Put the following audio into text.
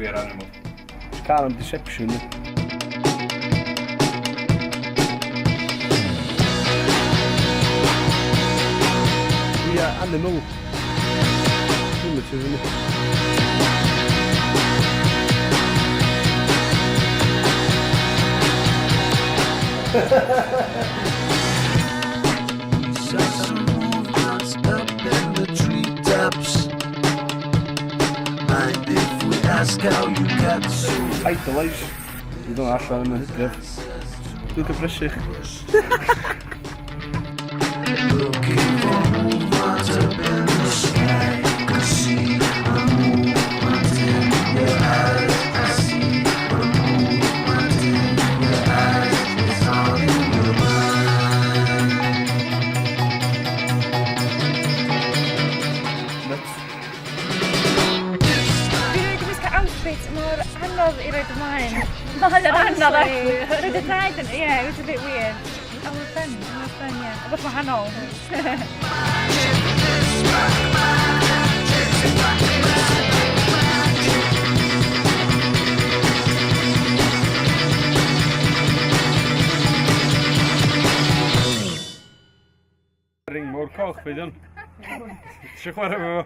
probeer hem op. Kalem deception. Ja, aan de nul. Nu moet je winnen. Ai, te leis. Je doet afstaan met het graf. Doe het rustig. More anodd I roed ymlaen. Anodd actually. Roedd y draed yn, yeah, it was a bit weird. It was fun, yeah. It was wahanol. Ring more koch, weet je dan? Zeg maar even.